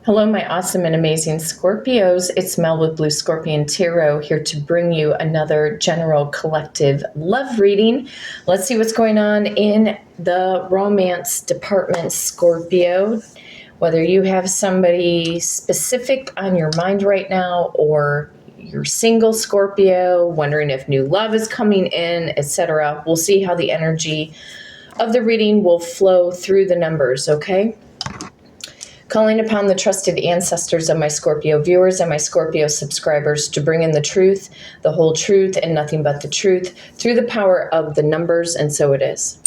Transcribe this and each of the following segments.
Hello, my awesome and amazing Scorpios. It's Mel with Blue Scorpion Tarot here to bring you another general collective love reading. Let's see what's going on in the romance department, Scorpio. Whether you have somebody specific on your mind right now or you're single, Scorpio, wondering if new love is coming in, etc. We'll see how the energy of the reading will flow through the numbers, okay? Calling upon the trusted ancestors of my Scorpio viewers and my Scorpio subscribers to bring in the truth, the whole truth, and nothing but the truth through the power of the numbers, and so it is.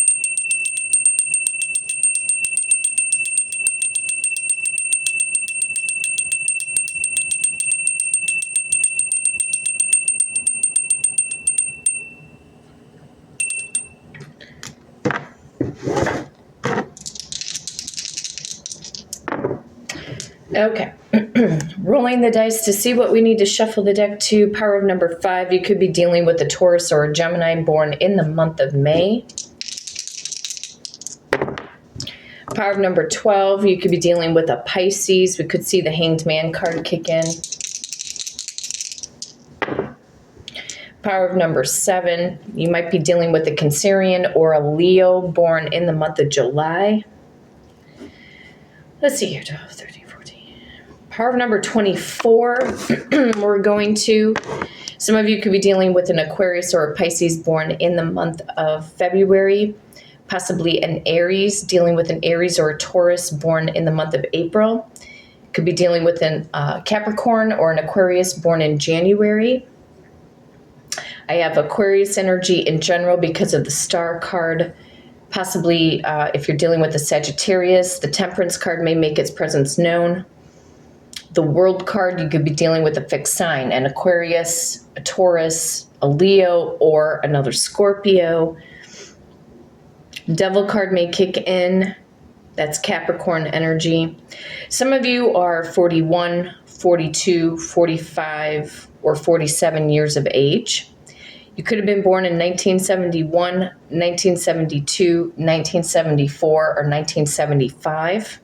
Okay, rolling the dice to see what we need to shuffle the deck to. Power of number 5, you could be dealing with a Taurus or a Gemini born in the month of May. Power of number 12, you could be dealing with a Pisces. We could see the Hanged Man card kick in. Power of number 7, you might be dealing with a Cancerian or a Leo born in the month of July. Let's see here, 12, 13, 14. Power of number 24, we're going to, some of you could be dealing with an Aquarius or a Pisces born in the month of February, possibly an Aries, dealing with an Aries or a Taurus born in the month of April. Could be dealing with an Capricorn or an Aquarius born in January. I have Aquarius energy in general because of the Star card. Possibly, if you're dealing with a Sagittarius, the Temperance card may make its presence known. The World card, you could be dealing with a fixed sign, an Aquarius, a Taurus, a Leo, or another Scorpio. Devil card may kick in. That's Capricorn energy. Some of you are 41, 42, 45, or 47 years of age. You could have been born in 1971, 1972, 1974, or 1975.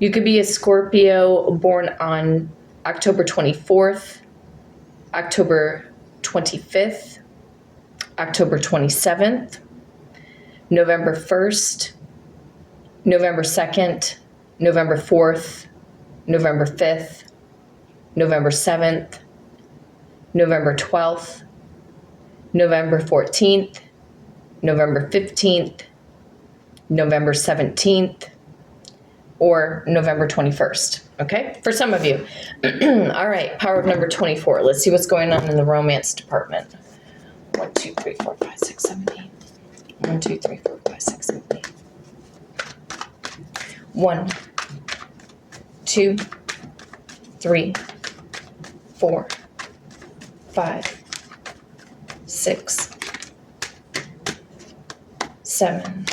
You could be a Scorpio born on October 24th, October 25th, October 27th, November 1st, November 2nd, November 4th, November 5th, November 7th, November 12th, November 14th, November 15th, November 17th, or November 21st, okay? For some of you. All right, power of number 24. Let's see what's going on in the romance department. 1, 2, 3, 4, 5, 6, 7, 8. 1, 2, 3, 4, 5, 6, 7, 8. 1, 2, 3, 4, 5, 6, 7,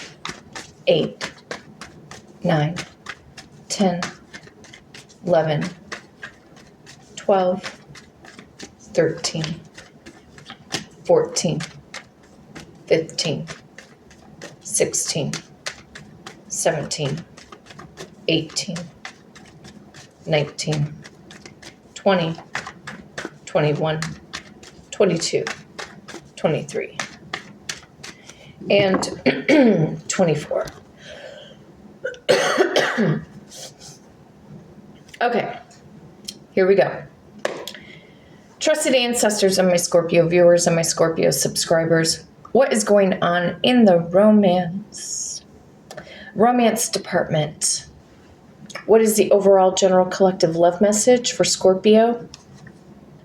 8, 9, 10, 11, 12, 13, 14, 15, 16, 17, 18, 19, 20, 21, 22, 23, and 24. Okay, here we go. Trusted ancestors of my Scorpio viewers and my Scorpio subscribers, what is going on in the romance department? What is the overall general collective love message for Scorpio?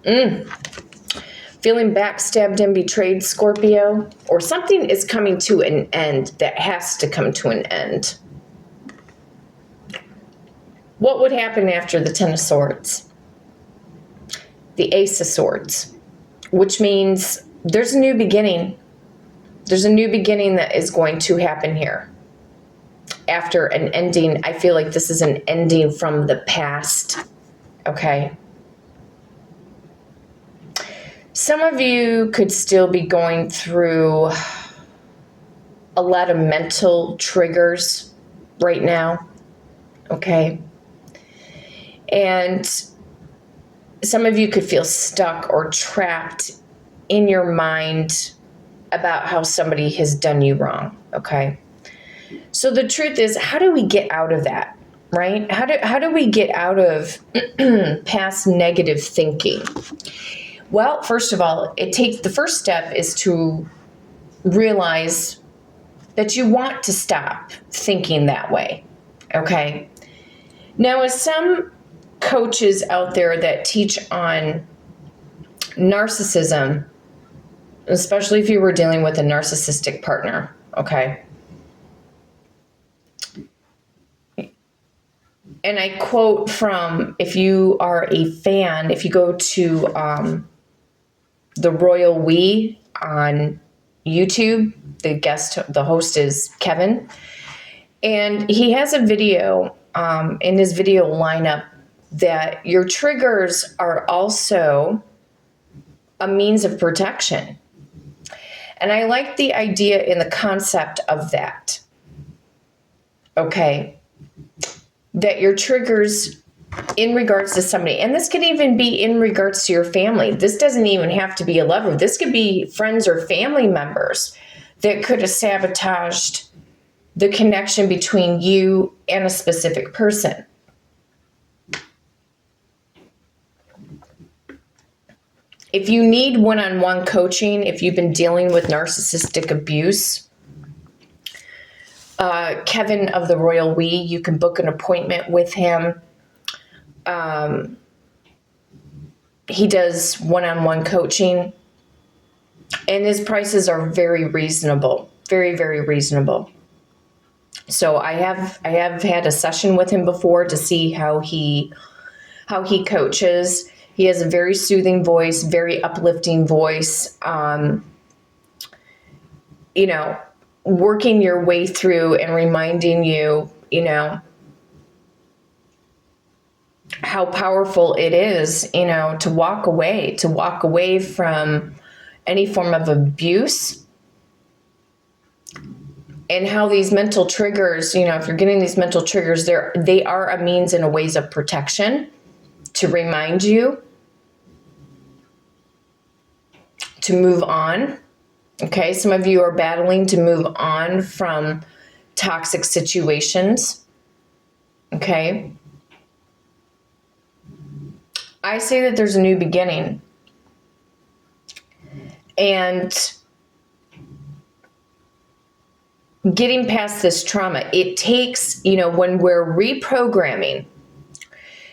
Feeling backstabbed and betrayed, Scorpio, or something is coming to an end that has to come to an end. What would happen after the Ten of Swords? The Ace of Swords, which means there's a new beginning. There's a new beginning that is going to happen here. After an ending, I feel like this is an ending from the past, okay? Some of you could still be going through a lot of mental triggers right now, okay? And some of you could feel stuck or trapped in your mind about how somebody has done you wrong, okay? So the truth is, how do we get out of that, right? How do we get out of past negative thinking? Well, first of all, the first step is to realize that you want to stop thinking that way, okay? Now, as some coaches out there that teach on narcissism, especially if you were dealing with a narcissistic partner, okay? And I quote from, if you are a fan, if you go to the Royal We on YouTube, the host is Kevin, and he has a video in his video lineup that your triggers are also a means of protection. And I like the idea and the concept of that. Okay. That your triggers in regards to somebody, and this could even be in regards to your family. This doesn't even have to be a lover. This could be friends or family members that could have sabotaged the connection between you and a specific person. If you need one-on-one coaching, if you've been dealing with narcissistic abuse, Kevin of the Royal We, you can book an appointment with him. He does one-on-one coaching, and his prices are very reasonable, very, very reasonable. So I have had a session with him before to see how he coaches. He has a very soothing voice, very uplifting voice. Working your way through and reminding you, how powerful it is, to walk away from any form of abuse, and how these mental triggers, if you're getting these mental triggers, they are a means and a ways of protection to remind you to move on. Okay, some of you are battling to move on from toxic situations. Okay. I say that there's a new beginning. And getting past this trauma, it takes, when we're reprogramming,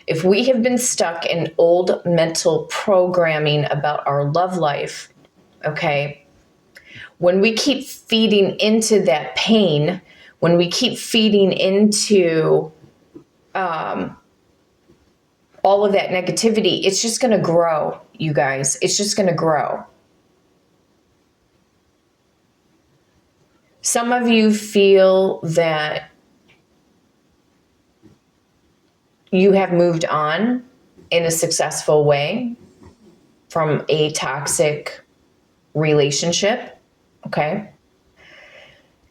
if we have been stuck in old mental programming about our love life, okay, when we keep feeding into that pain, when we keep feeding into all of that negativity, it's just going to grow, you guys. It's just going to grow. Some of you feel that you have moved on in a successful way from a toxic relationship, okay?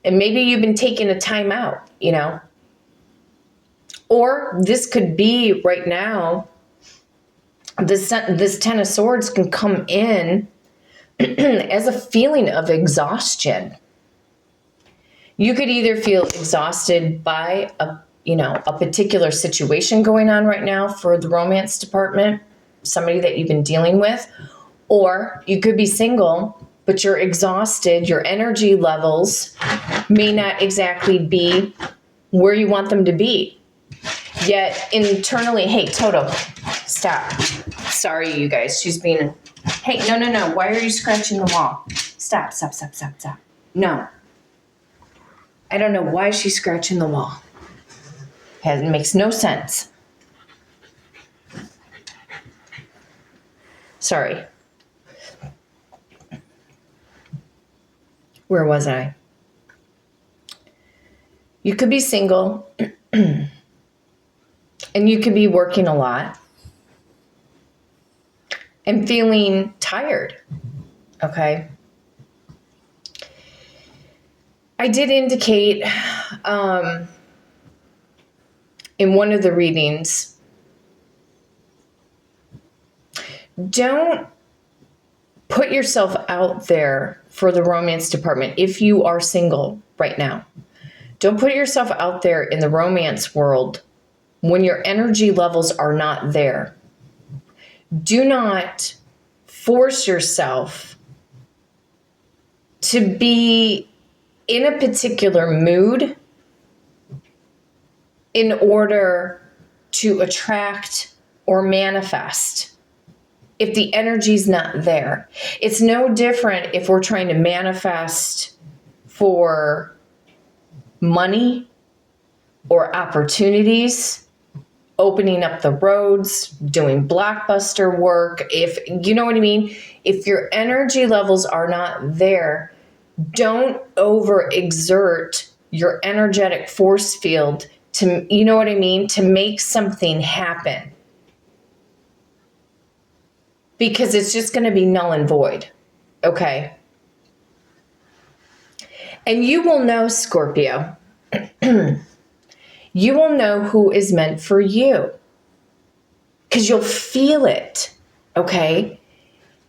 And maybe you've been taking a time out, Or this could be right now, this Ten of Swords can come in as a feeling of exhaustion. You could either feel exhausted by a particular situation going on right now for the romance department, somebody that you've been dealing with, or you could be single, but you're exhausted. Your energy levels may not exactly be where you want them to be. Yet internally, hey, Toto, stop. Sorry, you guys. She's being, hey, no. Why are you scratching the wall? Stop. No. I don't know why she's scratching the wall. It makes no sense. Sorry. Where was I? You could be single. And you could be working a lot and feeling tired, okay? I did indicate in one of the readings don't put yourself out there for the romance department if you are single right now. Don't put yourself out there in the romance world when your energy levels are not there. Do not force yourself to be in a particular mood in order to attract or manifest if the energy's not there. It's no different if we're trying to manifest for money or opportunities, opening up the roads, doing blockbuster work. If you know what I mean, if your energy levels are not there, don't overexert your energetic force field to, you know what I mean, to make something happen. Because it's just going to be null and void. Okay. And you will know, Scorpio, you will know who is meant for you. Because you'll feel it. Okay.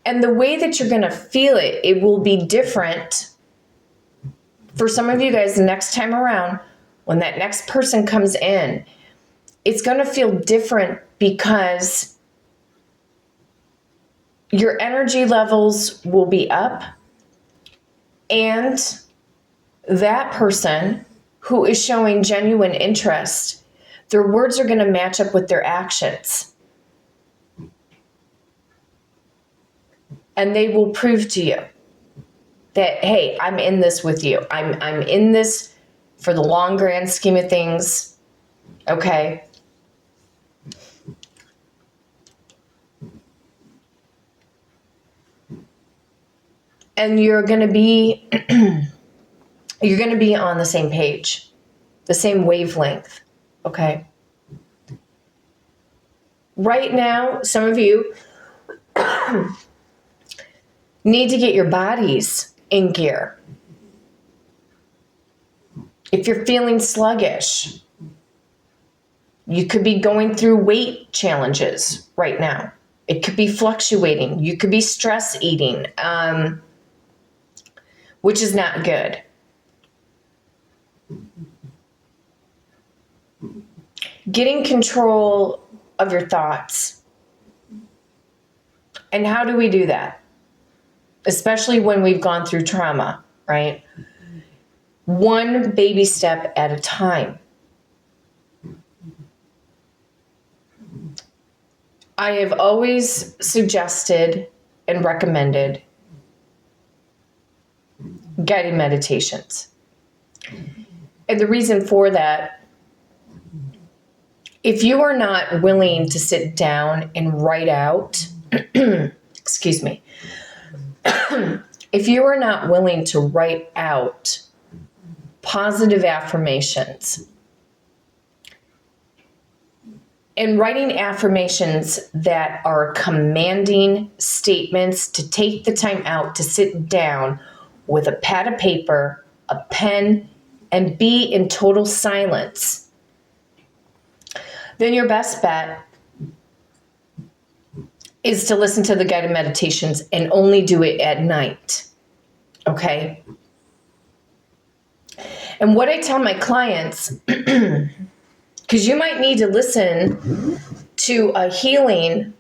And the way that you're going to feel it, it will be different for some of you guys the next time around. When that next person comes in, it's going to feel different because your energy levels will be up, and that person who is showing genuine interest, their words are going to match up with their actions. And they will prove to you that, hey, I'm in this with you. I'm in this for the long grand scheme of things. Okay. And you're going to be on the same page, the same wavelength. Okay. Right now, some of you need to get your bodies in gear. If you're feeling sluggish, you could be going through weight challenges right now. It could be fluctuating. You could be stress eating, which is not good. Getting control of your thoughts. And how do we do that? Especially when we've gone through trauma, right? One baby step at a time. I have always suggested and recommended guided meditations. And the reason for that, if you are not willing to sit down and write out, excuse me, if you are not willing to write out positive affirmations, and writing affirmations that are commanding statements, to take the time out to sit down with a pad of paper, a pen, and be in total silence, then your best bet is to listen to the guided meditations and only do it at night. Okay? And what I tell my clients, because you might need to listen to a healing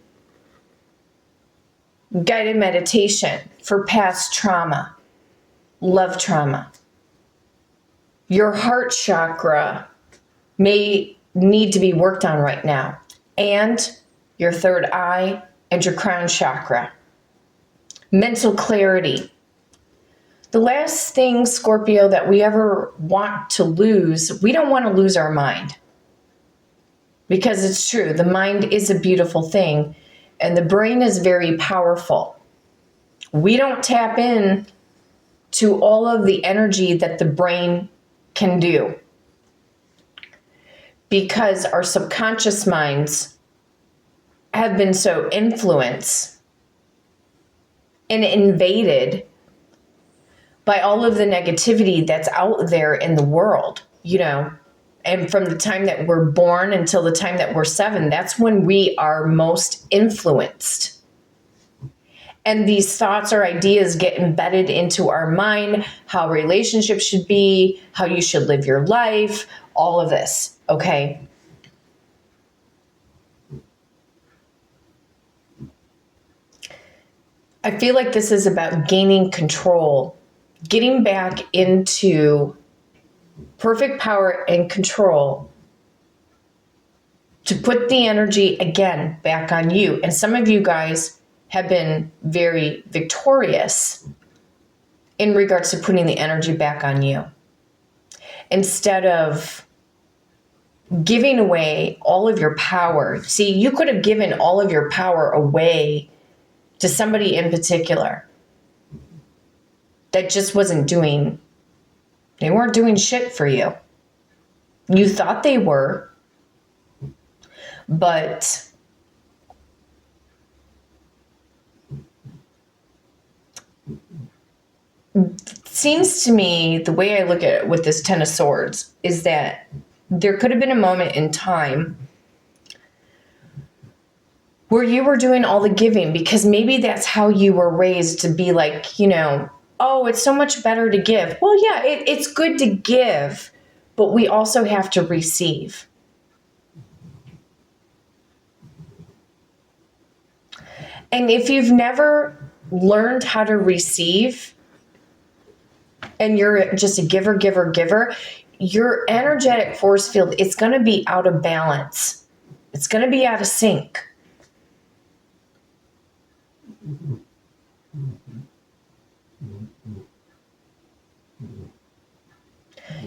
guided meditation for past trauma, love trauma. Your heart chakra may need to be worked on right now, and your third eye and your crown chakra. Mental clarity. The last thing, Scorpio, that we ever want to lose, we don't want to lose our mind. Because it's true, the mind is a beautiful thing, and the brain is very powerful. We don't tap in to all of the energy that the brain can do, because our subconscious minds have been so influenced and invaded by all of the negativity that's out there in the world, you know. And from the time that we're born until the time that we're 7, that's when we are most influenced. And these thoughts or ideas get embedded into our mind, how relationships should be, how you should live your life, all of this, okay? I feel like this is about gaining control, getting back into perfect power and control to put the energy again back on you. And some of you guys have been very victorious in regards to putting the energy back on you. Instead of giving away all of your power. See, you could have given all of your power away to somebody in particular that just wasn't doing, they weren't doing shit for you. You thought they were, but seems to me, the way I look at it with this Ten of Swords, is that there could have been a moment in time where you were doing all the giving, because maybe that's how you were raised, to be like, you know, oh, it's so much better to give. Well, yeah, it's good to give, but we also have to receive. And if you've never learned how to receive, and you're just a giver, your energetic force field, it's going to be out of balance. It's going to be out of sync.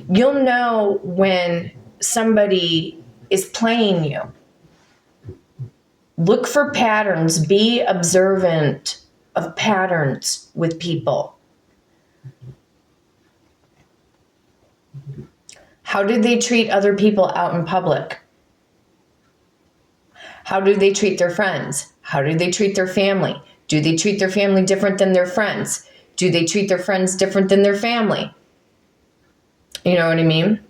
You'll know when somebody is playing you. Look for patterns. Be observant of patterns with people. How do they treat other people out in public? How do they treat their friends? How do they treat their family? Do they treat their family different than their friends? Do they treat their friends different than their family? You know what I mean?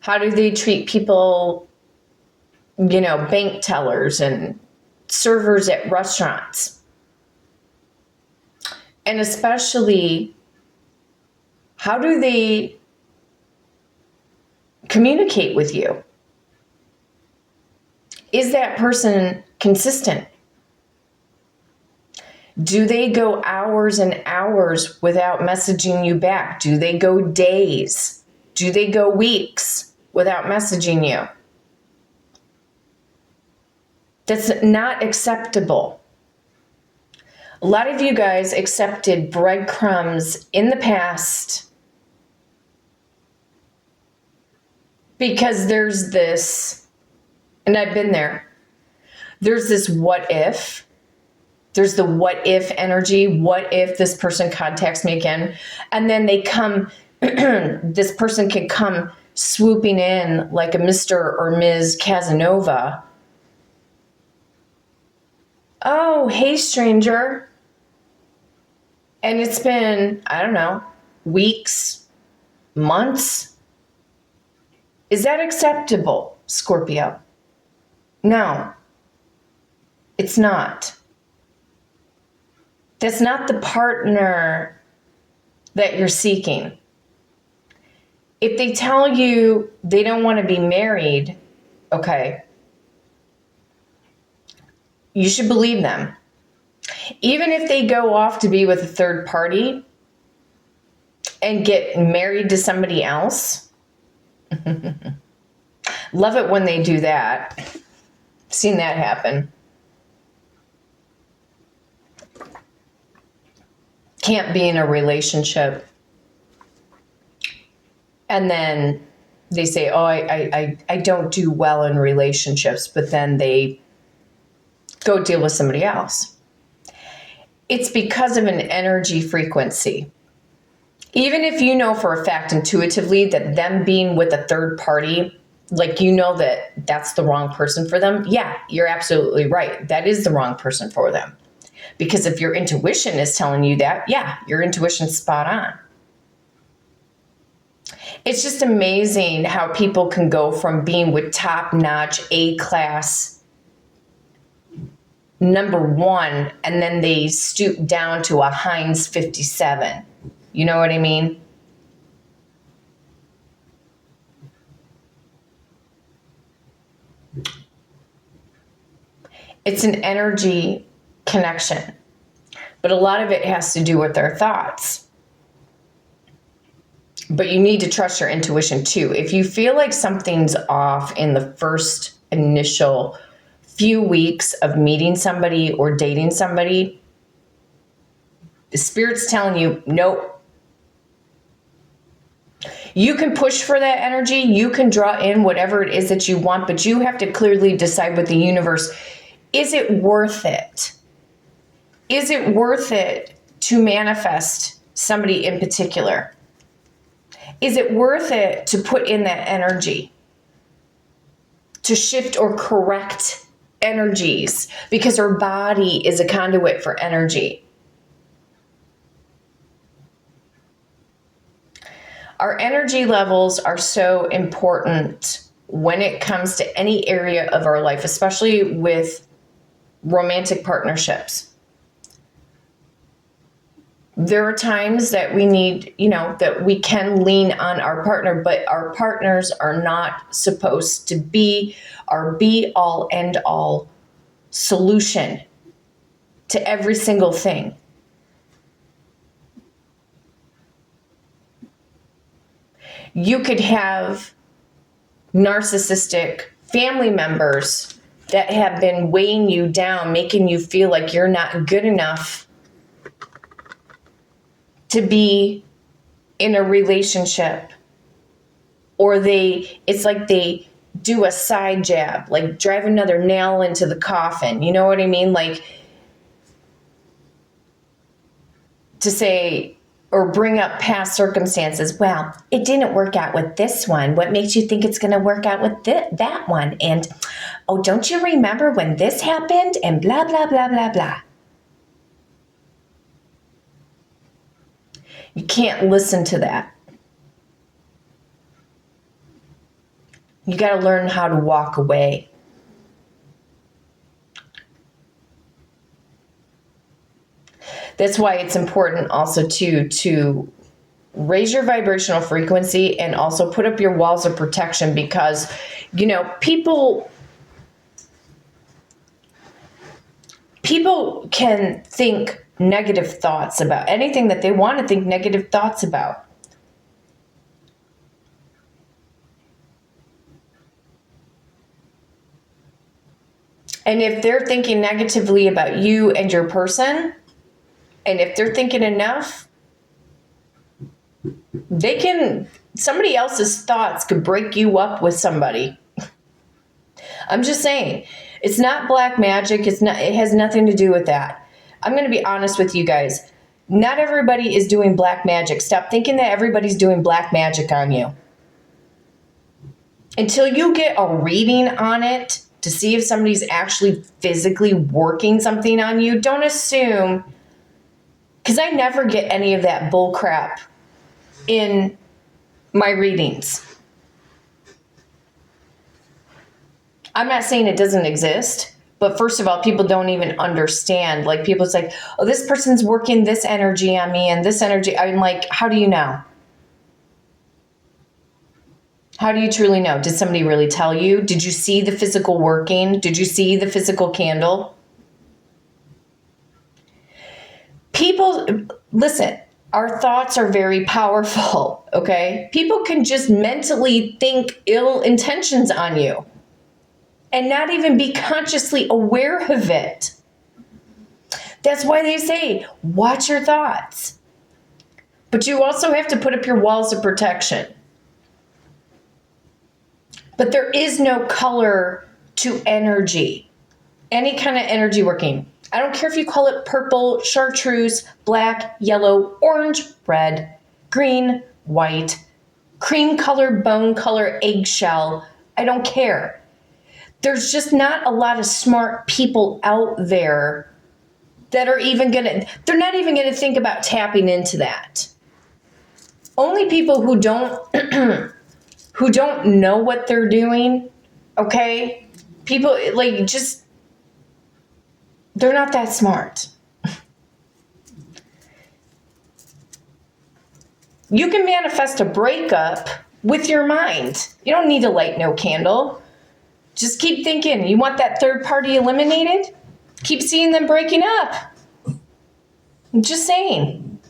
How do they treat people, you know, bank tellers and servers at restaurants? And especially, how do they communicate with you? Is that person consistent? Do they go hours and hours without messaging you back? Do they go days? Do they go weeks without messaging you? That's not acceptable. A lot of you guys accepted breadcrumbs in the past because there's this, and I've been there, there's this what if. There's the what if energy. What if this person contacts me again? And then they come, this person can come swooping in like a Mr. or Ms. Casanova. Oh, hey, stranger. And it's been, I don't know, weeks, months. Is that acceptable, Scorpio? No, it's not. That's not the partner that you're seeking. If they tell you they don't want to be married, okay, you should believe them. Even if they go off to be with a third party and get married to somebody else, love it when they do that. I've seen that happen. Can't be in a relationship. And then they say, oh, I don't do well in relationships, but then they go deal with somebody else. It's because of an energy frequency. Even if you know for a fact intuitively that them being with a third party, like you know that that's the wrong person for them, yeah, you're absolutely right. That is the wrong person for them. Because if your intuition is telling you that, yeah, your intuition's spot on. It's just amazing how people can go from being with top-notch A-class #1 and then they stoop down to a Heinz 57. You know what I mean? It's an energy connection, but a lot of it has to do with their thoughts. But you need to trust your intuition too. If you feel like something's off in the first initial few weeks of meeting somebody or dating somebody, the spirit's telling you, nope. You can push for that energy. You can draw in whatever it is that you want, but you have to clearly decide with the universe, is it worth it? Is it worth it to manifest somebody in particular? Is it worth it to put in that energy? To shift or correct energies? Because our body is a conduit for energy. Our energy levels are so important when it comes to any area of our life, especially with romantic partnerships. There are times that we need, that we can lean on our partner, but our partners are not supposed to be our be-all, end-all solution to every single thing. You could have narcissistic family members that have been weighing you down, making you feel like you're not good enough to be in a relationship. Or it's like they do a side jab, like drive another nail into the coffin. You know what I mean? Like to say, or bring up past circumstances. Well, it didn't work out with this one. What makes you think it's going to work out with that one? And, oh, don't you remember when this happened? And blah, blah, blah, blah, blah. You can't listen to that. You got to learn how to walk away. That's why it's important also to raise your vibrational frequency and also put up your walls of protection, because, people can think negative thoughts about anything that they want to think negative thoughts about. And if they're thinking negatively about you and your person, and if they're thinking enough, somebody else's thoughts could break you up with somebody. I'm just saying, it's not black magic. It has nothing to do with that. I'm going to be honest with you guys. Not everybody is doing black magic. Stop thinking that everybody's doing black magic on you. Until you get a reading on it to see if somebody's actually physically working something on you, don't assume. Because I never get any of that bull crap in my readings. I'm not saying it doesn't exist, but first of all, people don't even understand. Like, people say, oh, this person's working this energy on me and this energy. I'm like, how do you know? How do you truly know? Did somebody really tell you? Did you see the physical working? Did you see the physical candle? People, listen, our thoughts are very powerful, okay? People can just mentally think ill intentions on you and not even be consciously aware of it. That's why they say, watch your thoughts. But you also have to put up your walls of protection. But there is no color to energy, any kind of energy working. I don't care if you call it purple, chartreuse, black, yellow, orange, red, green, white, cream color, bone color, eggshell. I don't care. There's just not a lot of smart people out there that are even they're not even going to think about tapping into that. only people who don't who don't know what they're doing, okay? People like just, they're not that smart. You can manifest a breakup with your mind. You don't need to light no candle. Just keep thinking, you want that third party eliminated? Keep seeing them breaking up. I'm just saying.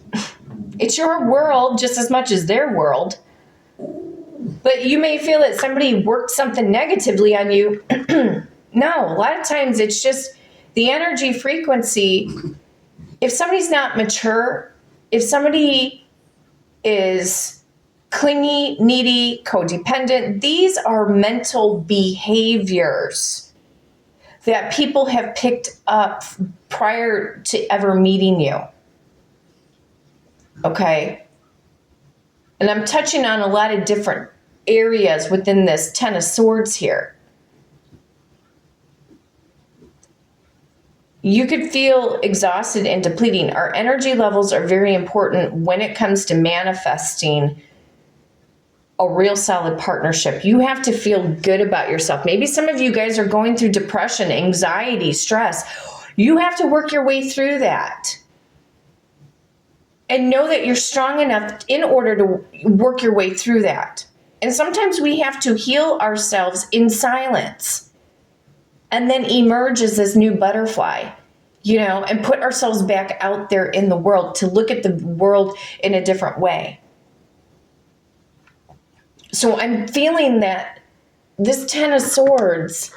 It's your world just as much as their world. But you may feel that somebody worked something negatively on you. No, a lot of times it's just the energy frequency. If somebody's not mature, if somebody is clingy, needy, codependent, these are mental behaviors that people have picked up prior to ever meeting you. Okay? And I'm touching on a lot of different areas within this Ten of Swords here. You could feel exhausted and depleting. Our energy levels are very important when it comes to manifesting a real solid partnership. You have to feel good about yourself. Maybe some of you guys are going through depression, anxiety, stress. You have to work your way through that. And know that you're strong enough in order to work your way through that. And sometimes we have to heal ourselves in silence and then emerge as this new butterfly, you know, and put ourselves back out there in the world to look at the world in a different way. So I'm feeling that this Ten of Swords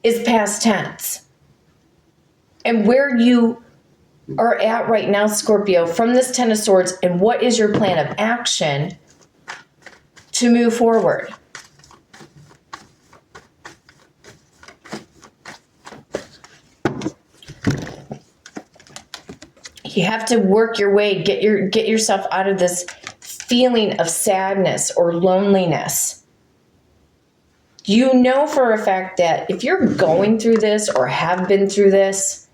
is past tense. And where you are at right now, Scorpio, from this Ten of Swords, and what is your plan of action to move forward? You have to work your way, get yourself out of this feeling of sadness or loneliness. You know for a fact that if you're going through this or have been through this,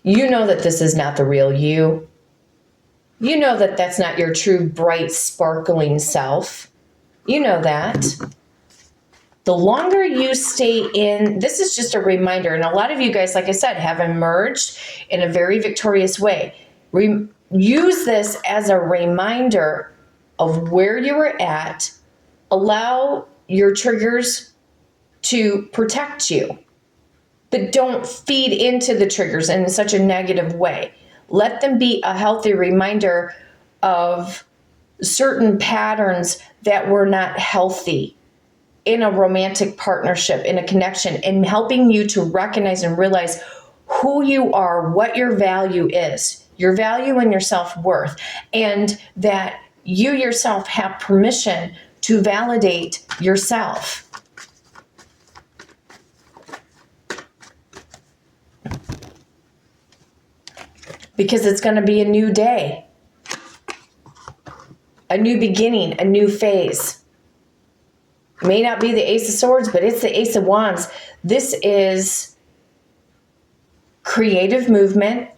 you know that this is not the real you. You know that that's not your true, bright, sparkling self. You know that. The longer you stay in, this is just a reminder, and a lot of you guys, like I said, have emerged in a very victorious way. Use this as a reminder of where you were at. Allow your triggers to protect you, but don't feed into the triggers in such a negative way. Let them be a healthy reminder of certain patterns that were not healthy in a romantic partnership, in a connection, and helping you to recognize and realize who you are, what your value is, your value and your self-worth, and that you yourself have permission to validate yourself. Because it's going to be a new day, a new beginning, a new phase. It may not be the Ace of Swords, but it's the Ace of Wands. This is creative movement,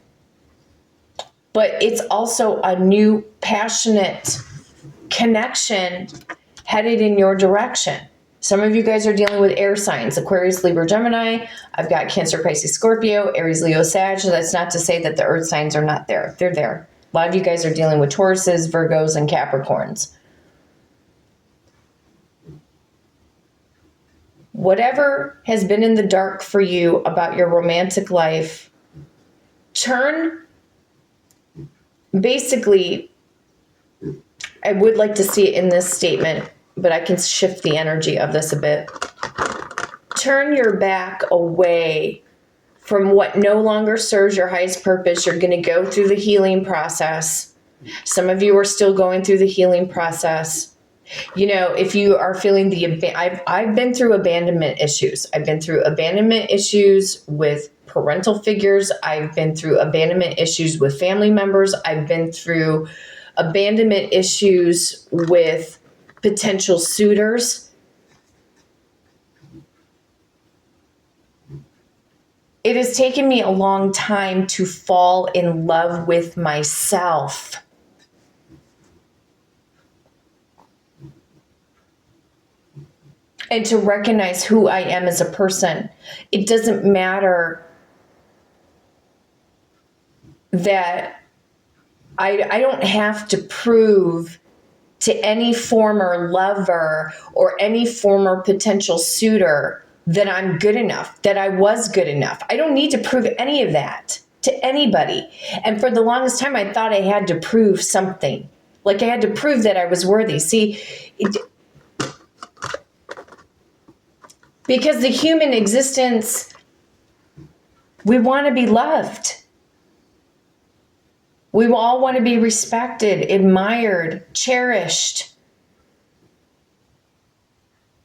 but it's also a new passionate connection headed in your direction. Some of you guys are dealing with air signs, Aquarius, Libra, Gemini. I've got Cancer, Pisces, Scorpio, Aries, Leo, Sag. That's not to say that the earth signs are not there. They're there. A lot of you guys are dealing with Tauruses, Virgos, and Capricorns. Whatever has been in the dark for you about your romantic life, basically, I would like to see it in this statement, but I can shift the energy of this a bit. Turn your back away from what no longer serves your highest purpose. You're going to go through the healing process. Some of you are still going through the healing process. You know, if you are feeling I've been through abandonment issues. I've been through abandonment issues with parental figures. I've been through abandonment issues with family members. I've been through abandonment issues with potential suitors. It has taken me a long time to fall in love with myself. And to recognize who I am as a person. It doesn't matter that I don't have to prove to any former lover or any former potential suitor that I'm good enough, that I was good enough. I don't need to prove any of that to anybody. And for the longest time, I thought I had to prove something. Like I had to prove that I was worthy. See, because the human existence, we want to be loved. We all want to be respected, admired, cherished.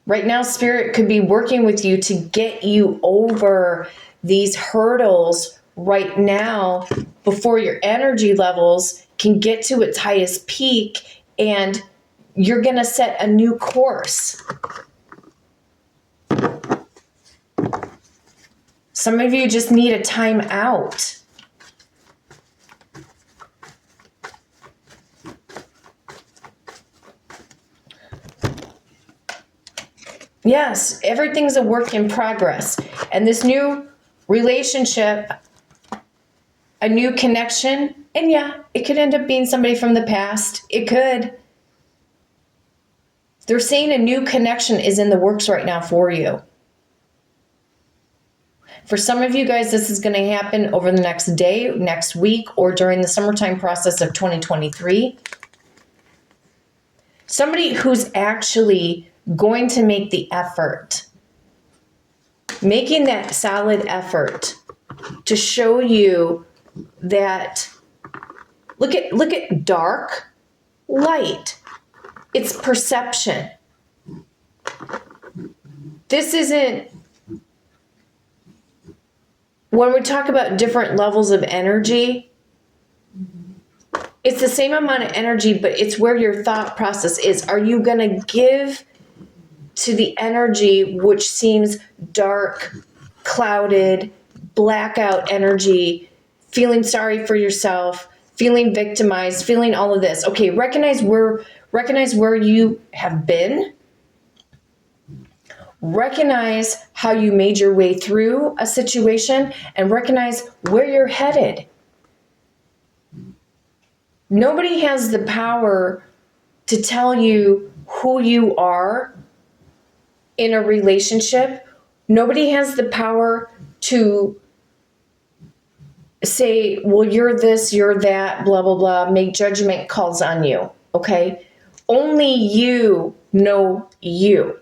Right now, Spirit could be working with you to get you over these hurdles right now before your energy levels can get to its highest peak, and you're going to set a new course. Some of you just need a time out. Yes, everything's a work in progress. And this new relationship, a new connection, and yeah, it could end up being somebody from the past. It could. They're saying a new connection is in the works right now for you. For some of you guys, this is going to happen over the next day, next week, or during the summertime process of 2023. Somebody who's actually going to make the effort, making that solid effort to show you that, look at dark, light. It's perception. This isn't, when we talk about different levels of energy, it's the same amount of energy, but it's where your thought process is. Are you going to give to the energy which seems dark, clouded, blackout energy, feeling sorry for yourself, feeling victimized, feeling all of this? Okay, recognize where you have been. Recognize how you made your way through a situation, and recognize where you're headed. Nobody has the power to tell you who you are in a relationship. Nobody has the power to say, well, you're this, you're that, blah, blah, blah, make judgment calls on you, okay? Only you know you.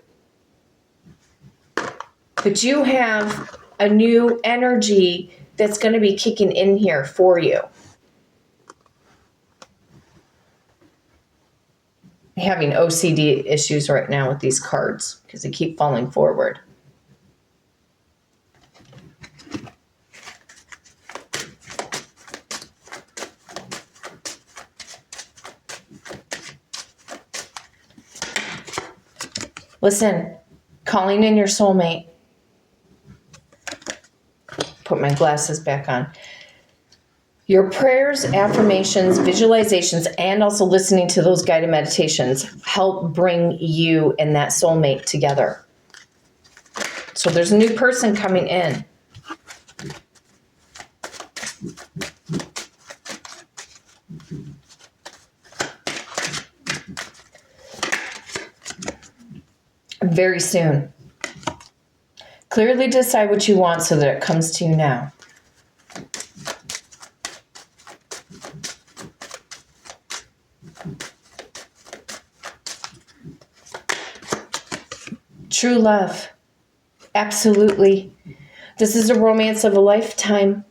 But you have a new energy that's going to be kicking in here for you. I'm having OCD issues right now with these cards because they keep falling forward. Listen, calling in your soulmate. Put my glasses back on. Your prayers, affirmations, visualizations, and also listening to those guided meditations help bring you and that soulmate together. So there's a new person coming in. Very soon. Clearly decide what you want so that it comes to you now. True love. Absolutely. This is a romance of a lifetime.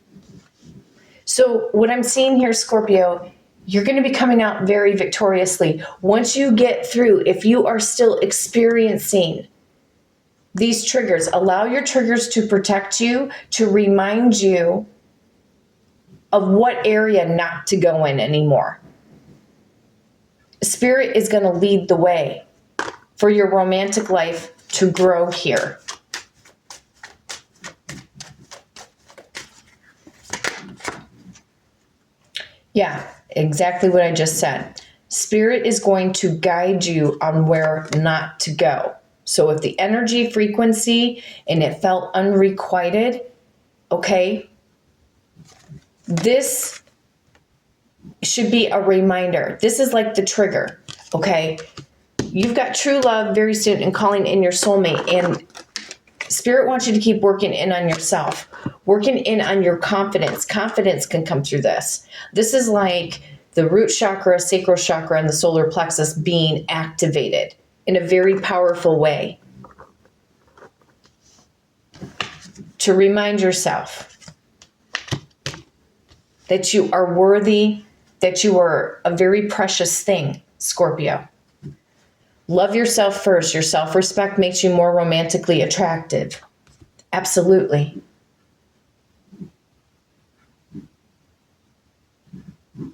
So what I'm seeing here, Scorpio, you're going to be coming out very victoriously. Once you get through, if you are still experiencing these triggers, allow your triggers to protect you, to remind you of what area not to go in anymore. Spirit is going to lead the way for your romantic life to grow here. Yeah, exactly what I just said. Spirit is going to guide you on where not to go. So if the energy frequency and it felt unrequited, okay, this should be a reminder. This is like the trigger, okay? You've got true love very soon and calling in your soulmate, and Spirit wants you to keep working in on yourself, working in on your confidence. Confidence can come through this. This is like the root chakra, sacral chakra, and the solar plexus being activated in a very powerful way to remind yourself that you are worthy, that you are a very precious thing, Scorpio. Love yourself first. Your self-respect makes you more romantically attractive. Absolutely.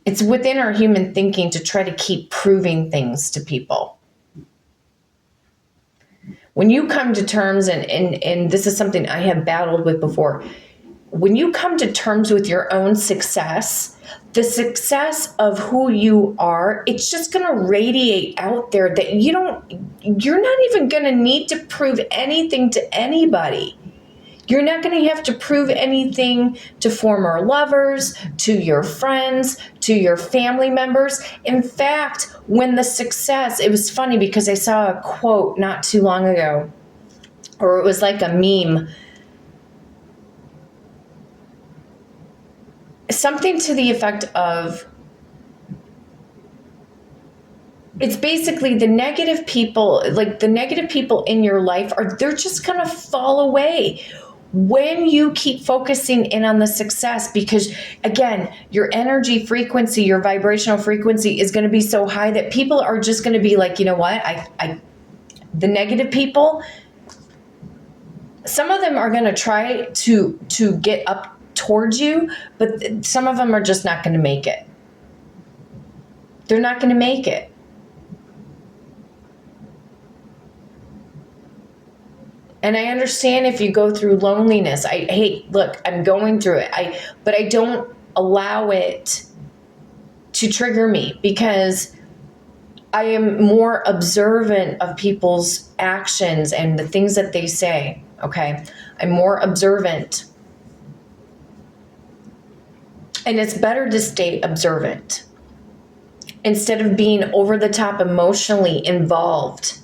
It's within our human thinking to try to keep proving things to people. When you come to terms, and this is something I have battled with before, when you come to terms with your own success, the success of who you are, it's just going to radiate out there that you're not even going to need to prove anything to anybody. You're not going to have to prove anything to former lovers, to your friends, to your family members. In fact, when the success, it was funny because I saw a quote not too long ago, or it was like a meme, something to the effect of, it's basically the negative people, like the negative people in your life they're just going to fall away when you keep focusing in on the success, because again, your energy frequency, your vibrational frequency is going to be so high that people are just going to be like, you know what, the negative people, some of them are going to try to get up towards you, but some of them are just not going to make it. They're not going to make it. And I understand if you go through loneliness. Look, I'm going through it. But I don't allow it to trigger me, because I am more observant of people's actions and the things that they say, okay? I'm more observant. And it's better to stay observant instead of being over the top emotionally involved,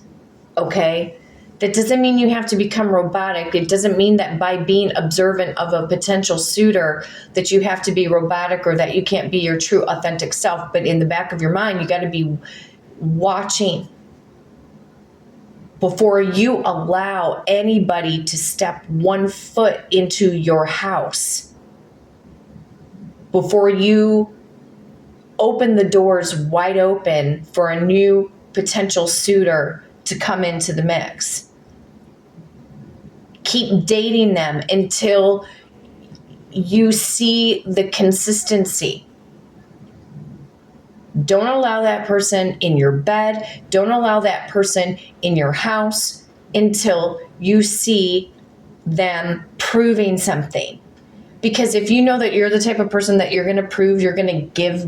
okay? That doesn't mean you have to become robotic. It doesn't mean that by being observant of a potential suitor that you have to be robotic or that you can't be your true authentic self. But in the back of your mind, you got to be watching before you allow anybody to step 1 foot into your house. Before you open the doors wide open for a new potential suitor to come into the mix. Keep dating them until you see the consistency. Don't allow that person in your bed. Don't allow that person in your house until you see them proving something. Because if you know that you're the type of person that you're going to prove, you're going to give,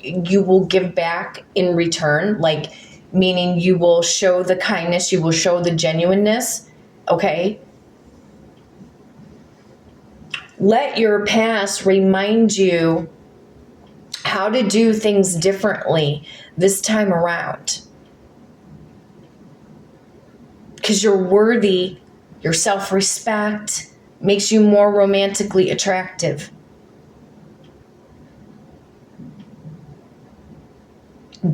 you will give back in return, like meaning you will show the kindness, you will show the genuineness, okay? Let your past remind you how to do things differently this time around. Because you're worthy, your self-respect makes you more romantically attractive.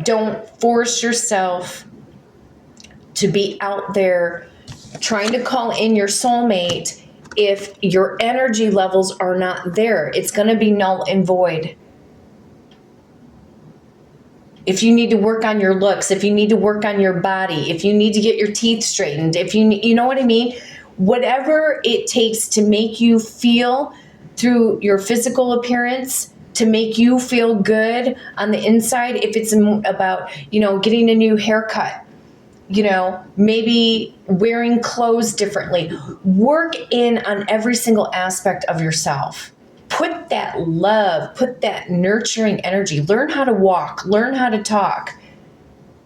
Don't force yourself to be out there trying to call in your soulmate if your energy levels are not there. It's going to be null and void. If you need to work on your looks, if you need to work on your body, if you need to get your teeth straightened, if you know what I mean? Whatever it takes to make you feel through your physical appearance, to make you feel good on the inside, if it's about, getting a new haircut, maybe wearing clothes differently. Work in on every single aspect of yourself Put that love, put that nurturing energy. Learn how to walk, learn how to talk.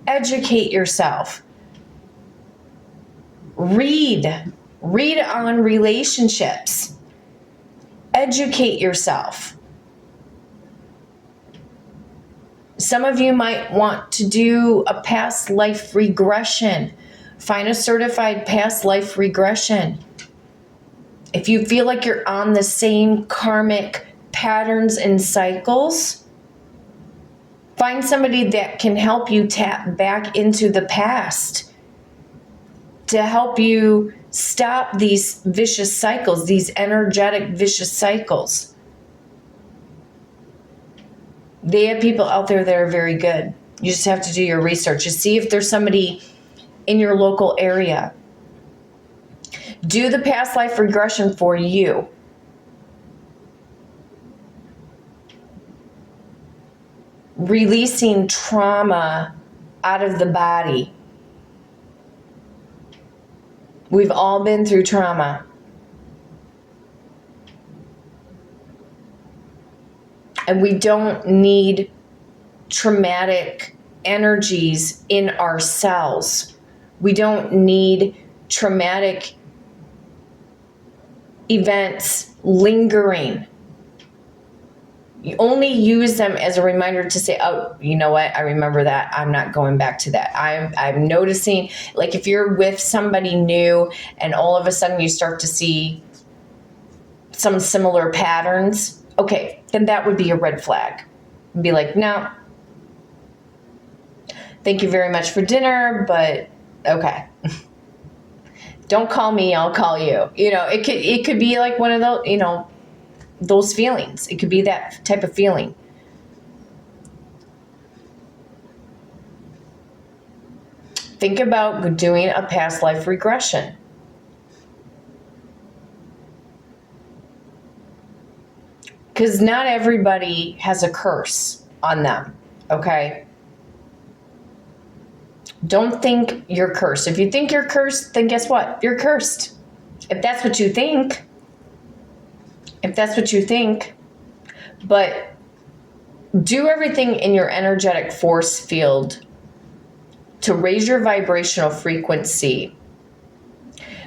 Educate yourself. Read on relationships. Educate yourself. Some of you might want to do a past life regression. Find a certified past life regression. If you feel like you're on the same karmic patterns and cycles, find somebody that can help you tap back into the past to help you stop these vicious cycles, these energetic vicious cycles. They have people out there that are very good. You just have to do your research to see if there's somebody in your local area. Do the past life regression for you. Releasing trauma out of the body. We've all been through trauma. And we don't need traumatic energies in our cells. We don't need traumatic events lingering. You only use them as a reminder to say, oh, you know what? I remember that. I'm not going back to that. I'm noticing, like if you're with somebody new and all of a sudden you start to see some similar patterns, okay, then that would be a red flag. Be like, no, thank you very much for dinner, but okay. Don't call me, I'll call you. You know, it could be like one of those, you know, those feelings. It could be that type of feeling. Think about doing a past life regression. Because not everybody has a curse on them, okay? Don't think you're cursed. If you think you're cursed, then guess what? You're cursed. If that's what you think. If that's what you think. But do everything in your energetic force field to raise your vibrational frequency.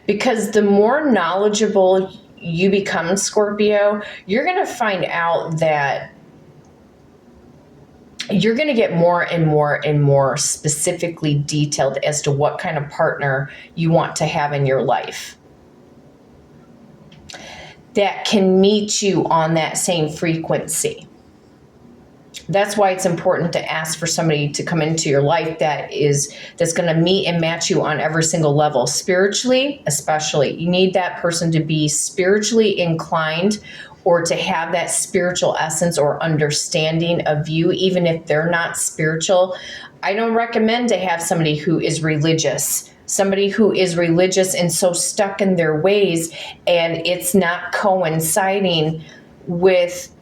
Because the more knowledgeable you become, Scorpio, you're going to find out that you're going to get more and more and more specifically detailed as to what kind of partner you want to have in your life that can meet you on that same frequency. That's why it's important to ask for somebody to come into your life that's going to meet and match you on every single level. Spiritually, especially, you need that person to be spiritually inclined or to have that spiritual essence or understanding of you, even if they're not spiritual. I don't recommend to have somebody who is religious. Somebody who is religious and so stuck in their ways, and it's not coinciding with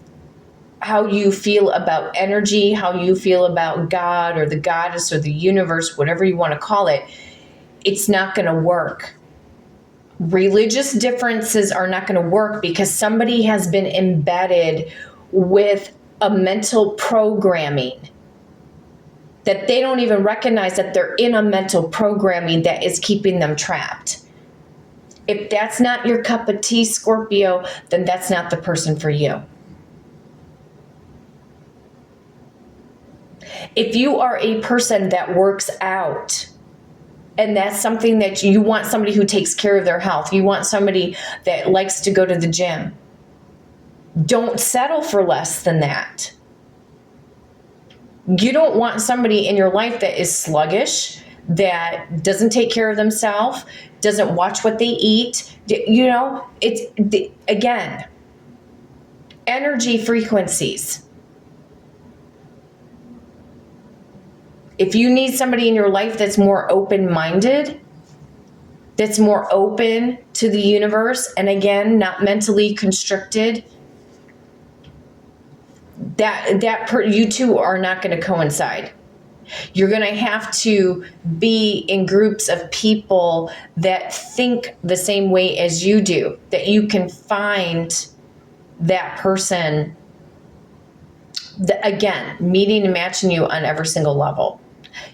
how you feel about energy, how you feel about God or the goddess or the universe, whatever you want to call it. It's not going to work. Religious differences are not going to work because somebody has been embedded with a mental programming that they don't even recognize that they're in a mental programming that is keeping them trapped. If that's not your cup of tea, Scorpio, then that's not the person for you. If you are a person that works out, and that's something that you want, somebody who takes care of their health, you want somebody that likes to go to the gym, don't settle for less than that. You don't want somebody in your life that is sluggish, that doesn't take care of themselves, doesn't watch what they eat. You know, again, energy frequencies. If you need somebody in your life that's more open-minded, that's more open to the universe, and again, not mentally constricted, you two are not going to coincide. You're going to have to be in groups of people that think the same way as you do, that you can find that person, again, meeting and matching you on every single level.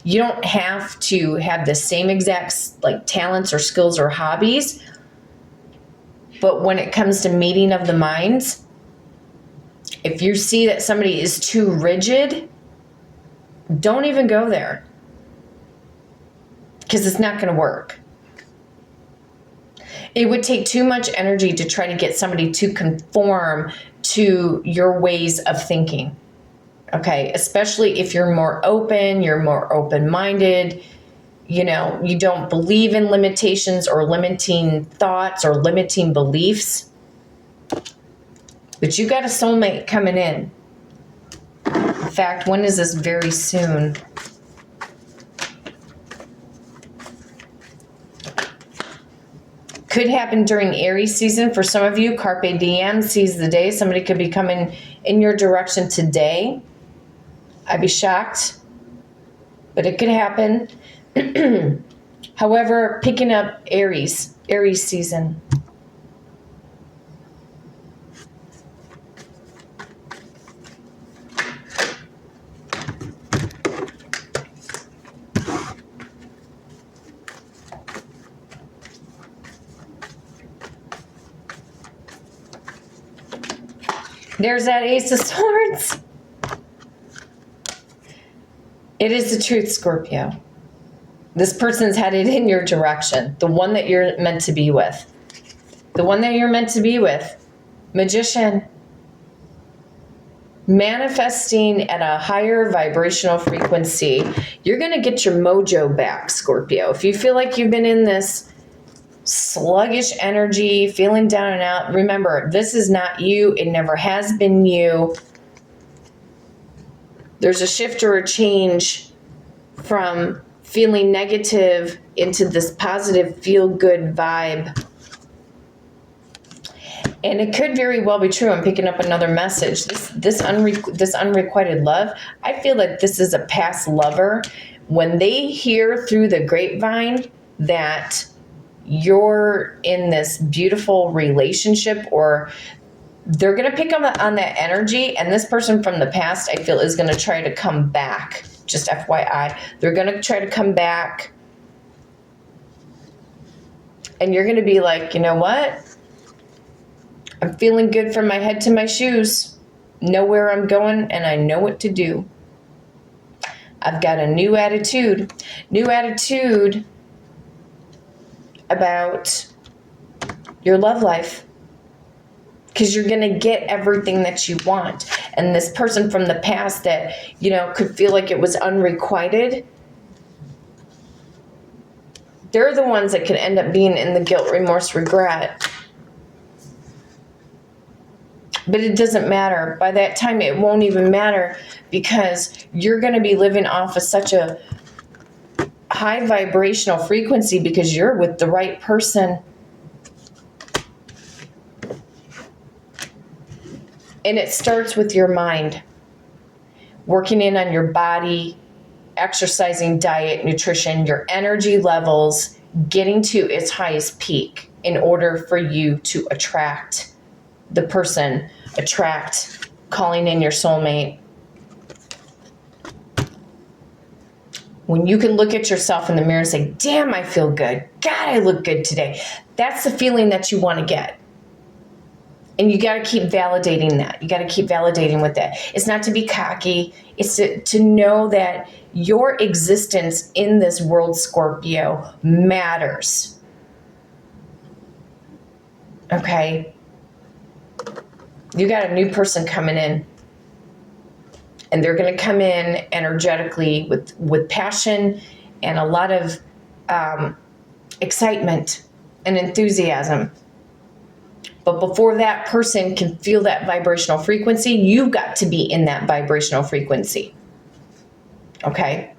You don't have to have the same exact like talents or skills or hobbies, but when it comes to meeting of the minds, if you see that somebody is too rigid, don't even go there, because it's not going to work. It would take too much energy to try to get somebody to conform to your ways of thinking. Okay, especially if you're more open, you're more open-minded, you know, you don't believe in limitations or limiting thoughts or limiting beliefs. But you got a soulmate coming in. In fact, when is this? Very soon. Could happen during Aries season for some of you. Carpe diem, seize the day. Somebody could be coming in your direction today. I'd be shocked, but it could happen. However, picking up Aries season. There's that Ace of Swords. It is the truth, Scorpio. This person's headed in your direction. The one that you're meant to be with. The one that you're meant to be with. Magician. Manifesting at a higher vibrational frequency. You're going to get your mojo back, Scorpio. If you feel like you've been in this sluggish energy, feeling down and out, remember, this is not you. It never has been you. There's a shift or a change from feeling negative into this positive, feel-good vibe. And it could very well be true. I'm picking up another message. This unrequited love, I feel like this is a past lover. When they hear through the grapevine that you're in this beautiful relationship, or they're going to pick up on that energy, and this person from the past, I feel, is going to try to come back. Just FYI. They're going to try to come back, and you're going to be like, you know what? I'm feeling good from my head to my shoes. Know where I'm going, and I know what to do. I've got a new attitude. New attitude about your love life, because you're going to get everything that you want. And this person from the past that, you know, could feel like it was unrequited, they're the ones that could end up being in the guilt, remorse, regret. But it doesn't matter. By that time, it won't even matter, because you're going to be living off of such a high vibrational frequency because you're with the right person. And it starts with your mind. Working in on your body, exercising, diet, nutrition, your energy levels, getting to its highest peak in order for you to attract the person, attract, calling in your soulmate. When you can look at yourself in the mirror and say, damn, I feel good. God, I look good today. That's the feeling that you want to get. And you got to keep validating that. You got to keep validating with that. It's not to be cocky. It's to know that your existence in this world, Scorpio, matters. Okay? You got a new person coming in. And they're going to come in energetically with passion and a lot of excitement and enthusiasm. But before that person can feel that vibrational frequency, you've got to be in that vibrational frequency. Okay?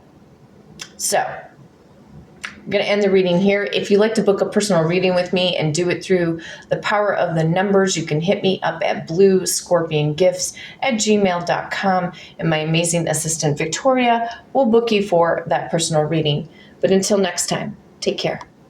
So, I'm going to end the reading here. If you'd like to book a personal reading with me and do it through the power of the numbers, you can hit me up at bluescorpiongifts@gmail.com, and my amazing assistant, Victoria, will book you for that personal reading. But until next time, take care.